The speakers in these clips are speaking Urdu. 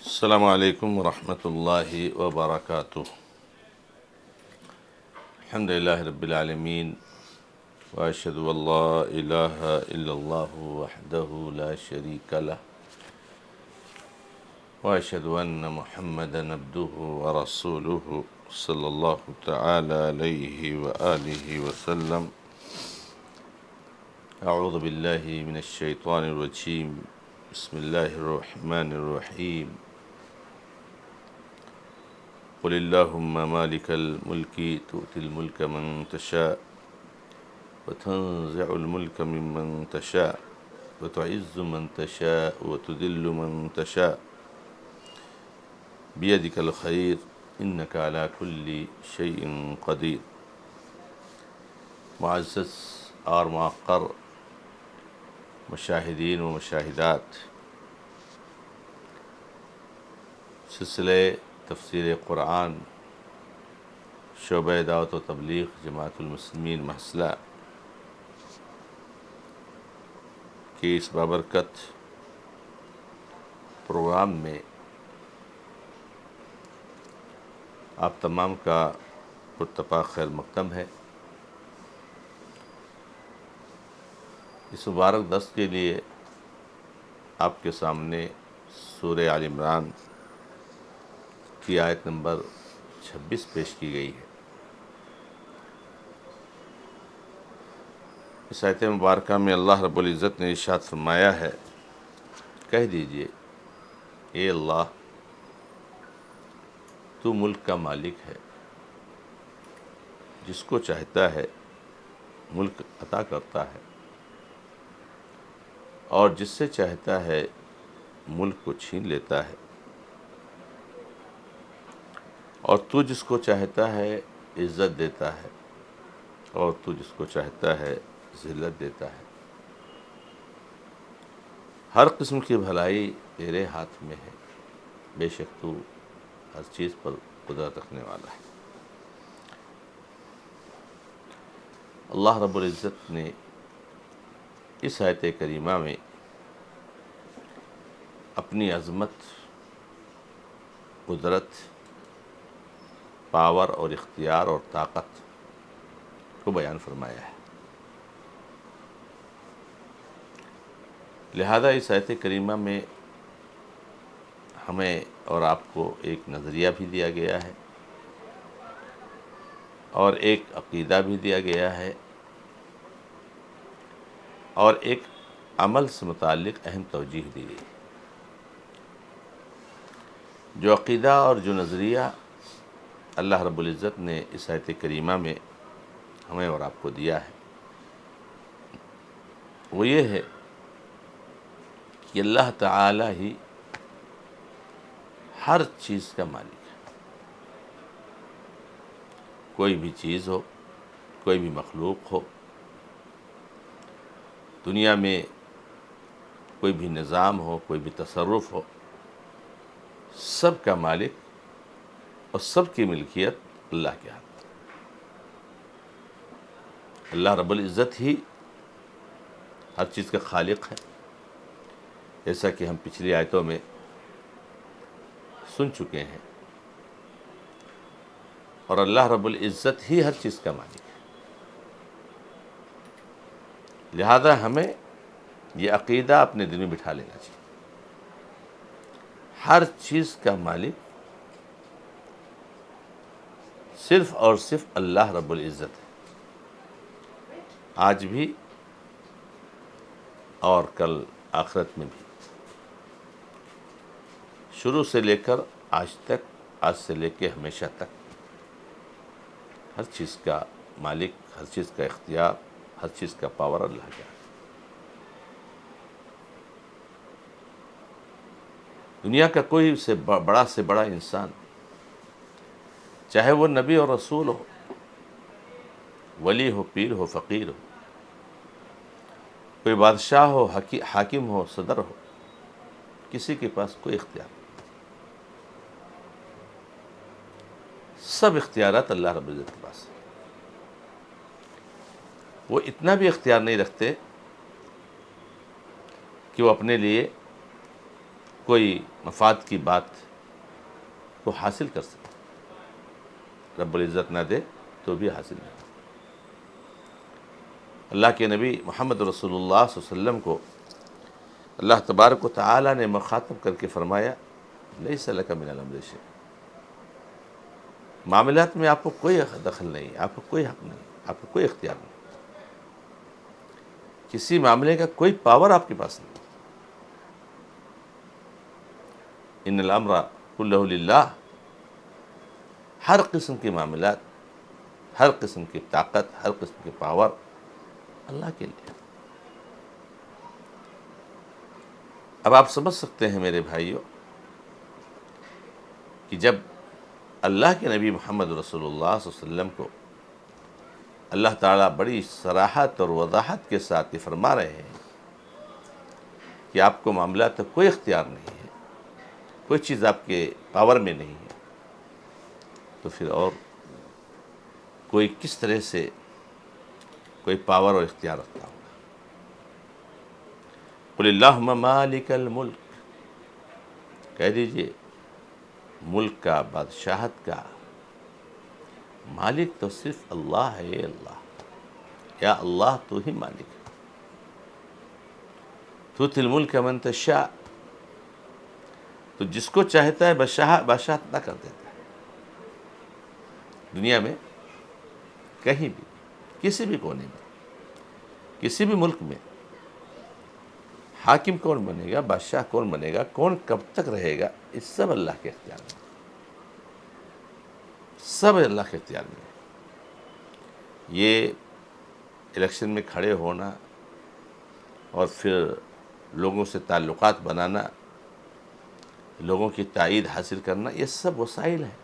السلام علیکم ورحمۃ اللہ وبرکاتہ۔ الحمد للہ رب العالمین، واشہد ان لا الہ الا اللہ وحدہ لا شریک لہ، واشہد ان محمدا عبدہ ورسولہ صلی اللہ تعالی علیہ وآلہ وسلم۔ اعوذ باللہ من الشیطان الرجیم، بسم اللہ الرحمن الرحیم۔ قل اللہم مالک الملک تؤتی الملک من تشاء وتنزع الملک ممن تشاء وتعز من تشاء وتذل من تشاء بیدک الخیر انک علی کل شیء قدیر۔ معزز اور معقر مشاہدین و مشاہدات، سلسلہ تفسیر قرآن شعبہ دعوت و تبلیغ جماعت المسلمین محصلہ کے اس بابرکت پروگرام میں آپ تمام کا پرتپاک خیر مقدم ہے۔ اس مبارک درس کے لیے آپ کے سامنے سورہ آل عمران کی آیت نمبر 26 پیش کی گئی ہے۔ اس آیت مبارکہ میں اللہ رب العزت نے ارشاد فرمایا ہے، کہہ دیجئے اے اللہ، تو ملک کا مالک ہے، جس کو چاہتا ہے ملک عطا کرتا ہے، اور جس سے چاہتا ہے ملک کو چھین لیتا ہے، اور تو جس کو چاہتا ہے عزت دیتا ہے، اور تو جس کو چاہتا ہے ذلت دیتا ہے۔ ہر قسم کی بھلائی تیرے ہاتھ میں ہے، بے شک تو ہر چیز پر قدرت رکھنے والا ہے۔ اللہ رب العزت نے اس آیت کریمہ میں اپنی عظمت، قدرت، پاور اور اختیار اور طاقت کو بیان فرمایا ہے۔ لہذا اس آیت کریمہ میں ہمیں اور آپ کو ایک نظریہ بھی دیا گیا ہے، اور ایک عقیدہ بھی دیا گیا ہے، اور ایک عمل سے متعلق اہم توجیہ دی گئی ہے۔ جو عقیدہ اور جو نظریہ اللہ رب العزت نے اس آیت کریمہ میں ہمیں اور آپ کو دیا ہے، وہ یہ ہے کہ اللہ تعالی ہی ہر چیز کا مالک ہے۔ کوئی بھی چیز ہو، کوئی بھی مخلوق ہو، دنیا میں کوئی بھی نظام ہو، کوئی بھی تصرف ہو، سب کا مالک اور سب کی ملکیت اللہ کے ہاتھ میں۔ اللہ رب العزت ہی ہر چیز کا خالق ہے، جیسا کہ ہم پچھلی آیتوں میں سن چکے ہیں، اور اللہ رب العزت ہی ہر چیز کا مالک ہے۔ لہذا ہمیں یہ عقیدہ اپنے دل میں بٹھا لینا چاہیے، ہر چیز کا مالک صرف اور صرف اللہ رب العزت ہے، آج بھی اور کل آخرت میں بھی، شروع سے لے کر آج تک، آج سے لے کے ہمیشہ تک، ہر چیز کا مالک، ہر چیز کا اختیار، ہر چیز کا پاور اللہ کا ہے۔ دنیا کا کوئی سے بڑا انسان، چاہے وہ نبی اور رسول ہو، ولی ہو، پیر ہو، فقیر ہو، کوئی بادشاہ ہو، حاکم ہو، صدر ہو، کسی کے پاس کوئی اختیار نہیں۔ سب اختیارات اللہ رب العزت کے پاس ہیں۔ وہ اتنا بھی اختیار نہیں رکھتے کہ وہ اپنے لیے کوئی مفاد کی بات کو حاصل کر سکے، رب العزت نہ دے تو بھی حاصل نہیں۔ اللہ کے نبی محمد رسول اللہ صلی اللہ علیہ وسلم کو اللہ تبارک و تعالی نے مخاطب کر کے فرمایا، لیس لک من الامر شیء، معاملات میں آپ کو کوئی دخل نہیں، آپ کو کوئی حق نہیں، آپ کو کوئی اختیار نہیں، کسی معاملے کا کوئی پاور آپ کے پاس نہیں۔ ان الامر کلہ للہ، ہر قسم کے معاملات، ہر قسم کی طاقت، ہر قسم کی پاور اللہ کے لیے۔ اب آپ سمجھ سکتے ہیں میرے بھائیوں کہ جب اللہ کے نبی محمد رسول اللہ صلی اللہ علیہ وسلم کو اللہ تعالیٰ بڑی صراحت اور وضاحت کے ساتھ یہ فرما رہے ہیں کہ آپ کو معاملات کا کوئی اختیار نہیں ہے، کوئی چیز آپ کے پاور میں نہیں ہے، تو پھر اور کوئی کس طرح سے کوئی پاور اور اختیار رکھتا ہوگا۔ قل اللہم مالک الملک، کہہ دیجئے ملک کا، بادشاہت کا مالک تو صرف اللہ ہے۔ اللہ، یا اللہ تو ہی مالک ہے۔ تؤتی الملک من تشاء، تو جس کو چاہتا ہے بادشاہ عطا کر دیتا ہے۔ دنیا میں کہیں بھی، کسی بھی کونے میں، کسی بھی ملک میں حاکم کون بنے گا، بادشاہ کون بنے گا، کون کب تک رہے گا، اس سب اللہ کے اختیار میں، سب اللہ کے اختیار میں ہے۔ یہ الیکشن میں کھڑے ہونا اور پھر لوگوں سے تعلقات بنانا، لوگوں کی تائید حاصل کرنا، یہ سب وسائل ہیں۔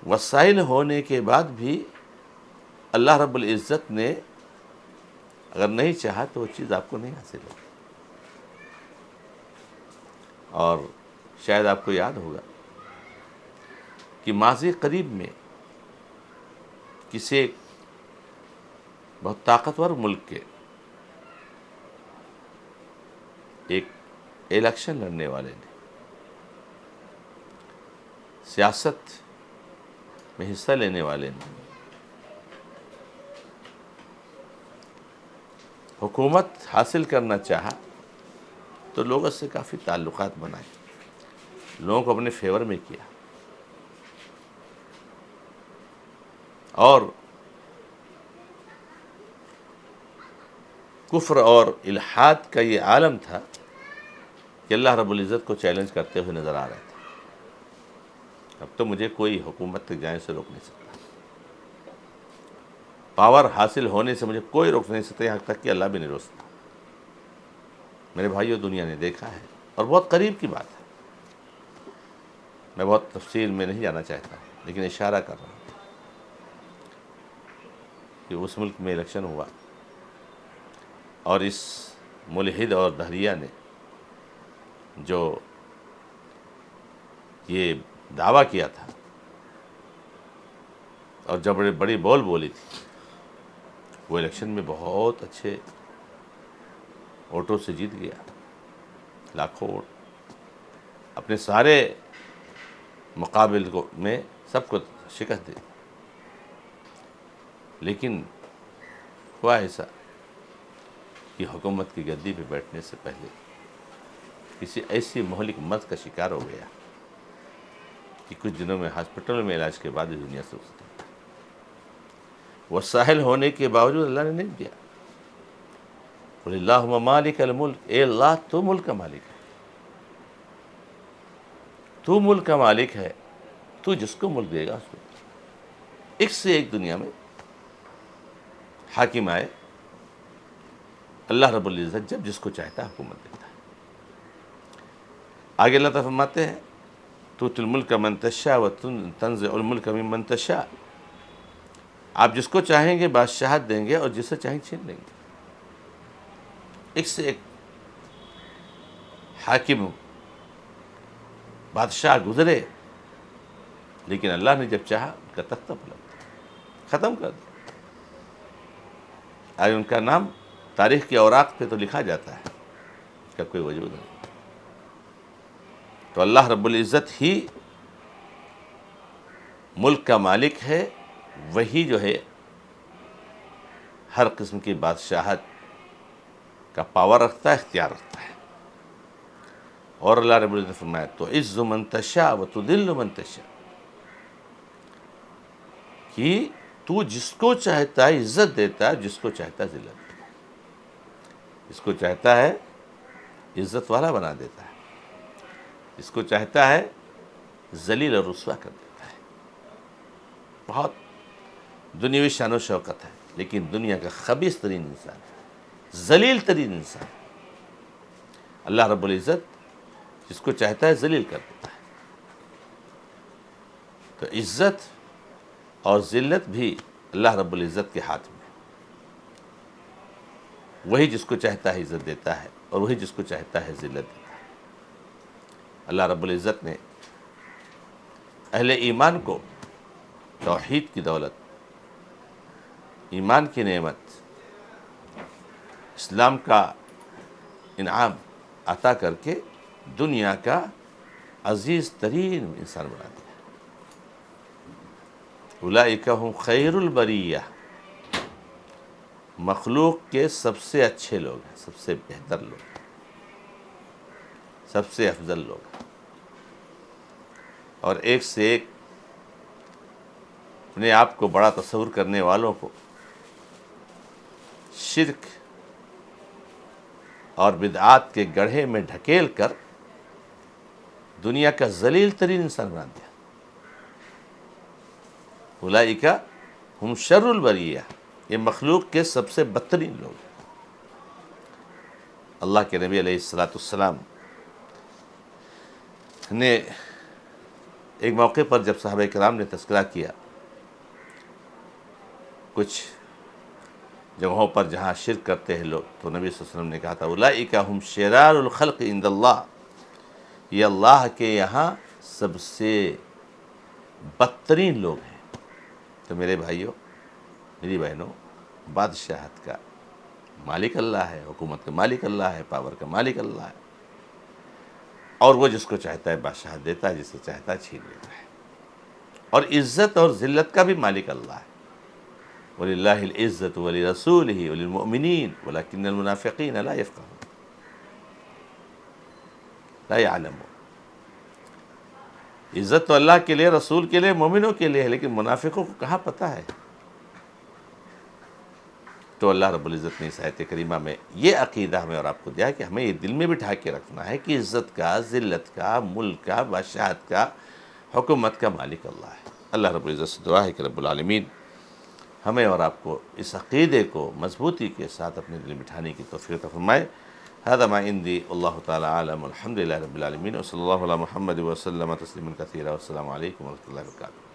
وسائل ہونے کے بعد بھی اللہ رب العزت نے اگر نہیں چاہا تو وہ چیز آپ کو نہیں حاصل ہوگی۔ اور شاید آپ کو یاد ہوگا کہ ماضی قریب میں کسی ایک بہت طاقتور ملک کے ایک الیکشن لڑنے والے نے، سیاست میں حصہ لینے والے نے حکومت حاصل کرنا چاہا تو لوگوں سے کافی تعلقات بنائے، لوگوں کو اپنے فیور میں کیا، اور کفر اور الحاد کا یہ عالم تھا کہ اللہ رب العزت کو چیلنج کرتے ہوئے نظر آ رہے تھے۔ اب تو مجھے کوئی حکومت تک جانے سے روک نہیں سکتا، پاور حاصل ہونے سے مجھے کوئی روک نہیں سکتا، یہاں تک کہ اللہ بھی نہیں روک سکتا۔ میرے بھائیوں، دنیا نے دیکھا ہے، اور بہت قریب کی بات ہے، میں بہت تفصیل میں نہیں جانا چاہتا ہوں، لیکن اشارہ کر رہا ہوں کہ اس ملک میں الیکشن ہوا اور اس ملحد اور دہریہ نے جو یہ دعویٰ کیا تھا اور جب بڑی بول بولی تھی، وہ الیکشن میں بہت اچھے ووٹوں سے جیت گیا، لاکھوں ووٹ، اپنے سارے مقابل میں سب کو شکست دی۔ لیکن ہوا ایسا کہ حکومت کی گدی پہ بیٹھنے سے پہلے کسی ایسی مہلک مرض کا شکار ہو گیا کہ کچھ دنوں میں ہاسپٹل میں علاج کے بعد اس دنیا سے رخصت ہو گیا۔ وسائل ہونے کے باوجود اللہ نے نہیں دیا۔ قل اللہم مالک الملک، اے اللہ تو ملک کا مالک ہے، تو ملک کا مالک ہے، تو جس کو ملک دے گا اس کو۔ ایک سے ایک دنیا میں حاکم آئے، اللہ رب العزت جب جس کو چاہتا ہے حکومت دیتا ہے۔ آگے اللہ تعالیٰ فرماتے ہیں تؤتی الملک من تشاء وتنزع الملک ممن تشاء، آپ جس کو چاہیں گے بادشاہت دیں گے اور جسے چاہیں چھین لیں گے۔ ایک سے ایک حاکم بادشاہ گزرے، لیکن اللہ نے جب چاہا ان کا تختہ پلٹ دیا، ختم کر دیا۔ آج ان کا نام تاریخ کے اوراق پہ تو لکھا جاتا ہے، اس کا کوئی وجود نہیں۔ تو اللہ رب العزت ہی ملک کا مالک ہے، وہی جو ہے ہر قسم کی بادشاہت کا پاور رکھتا ہے، اختیار رکھتا ہے۔ اور اللہ رب العزت نے فرمایا تو عز من تشاء و تذل من تشاء، کہ تو جس کو چاہتا ہے عزت دیتا ہے، جس کو چاہتا ہے ذلت دیتا ہے، جس کو چاہتا ہے عزت والا بنا دیتا ہے، جس کو چاہتا ہے ذلیل اور رسوا کر دیتا ہے۔ بہت دنیاوی شان و شوکت ہے، لیکن دنیا کا خبیث ترین انسان ہے، ذلیل ترین انسان۔ اللہ رب العزت جس کو چاہتا ہے ذلیل کر دیتا ہے۔ تو عزت اور ذلت بھی اللہ رب العزت کے ہاتھ میں ہے۔ وہی جس کو چاہتا ہے عزت دیتا ہے، اور وہی جس کو چاہتا ہے ذلت دیتا ہے۔ اللہ رب العزت نے اہل ایمان کو توحید کی دولت، ایمان کی نعمت، اسلام کا انعام عطا کر کے دنیا کا عزیز ترین انسان بنا دیا۔ اولئک هم خیر البریہ، مخلوق کے سب سے اچھے لوگ ہیں، سب سے بہتر لوگ ہیں، سب سے افضل لوگ ہیں، اور ایک سے ایک اپنے آپ کو بڑا تصور کرنے والوں کو شرک اور بدعات کے گڑھے میں ڈھکیل کر دنیا کا ذلیل ترین انسان بنا دیا۔ اولئک ہم شر البریہ، یہ مخلوق کے سب سے بدترین لوگ ہیں۔ اللہ کے نبی علیہ السلام نے ایک موقع پر جب صحابہ کرام نے تذکرہ کیا کچھ جگہوں پر جہاں شرک کرتے ہیں لوگ، تو نبی صلی اللہ علیہ وسلم نے کہا تھا اولئک ہم شرار الخلق عند اللہ، یہ اللہ کے یہاں سب سے بدترین لوگ ہیں۔ تو میرے بھائیوں، میری بہنوں، بادشاہت کا مالک اللہ ہے، حکومت کا مالک اللہ ہے، پاور کا مالک اللہ ہے، اور وہ جس کو چاہتا ہے بادشاہت دیتا ہے، جسے چاہتا ہے چھین لیتا ہے۔ اور عزت اور ذلت کا بھی مالک اللہ ہے۔ وَلِلَّهِ الْعِزَّةُ وَلِرَسُولِهِ وَلِلْمُؤْمِنِينَ وَلَكِنَّ الْمُنَافِقِينَ لَا يَفْقَهُونَ لا يعلمون۔ عزت تو اللہ کے لیے، رسول کے لیے، مومنوں کے لیے ہے، لیکن منافقوں کو کہاں پتہ ہے۔ تو اللہ رب العزت نے اس آیت کریمہ میں یہ عقیدہ ہمیں اور آپ کو دیا کہ ہمیں یہ دل میں بٹھا کے رکھنا ہے کہ عزت کا، ذلت کا، ملک کا، بادشاہت کا، حکومت کا مالک اللہ ہے۔ اللہ رب العزت سے دعا ہے کہ رب العالمین ہمیں اور آپ کو اس عقیدے کو مضبوطی کے ساتھ اپنے دل میں بٹھانے کی توفیق عطا فرمائے۔ هذا ما عندي والله تعالى عالم، والحمد لله رب العالمين، وصلی اللہ علی محمد وسلم تسلیما کثیرا، والسلام علیکم ورحمۃ اللہ وبرکاتہ۔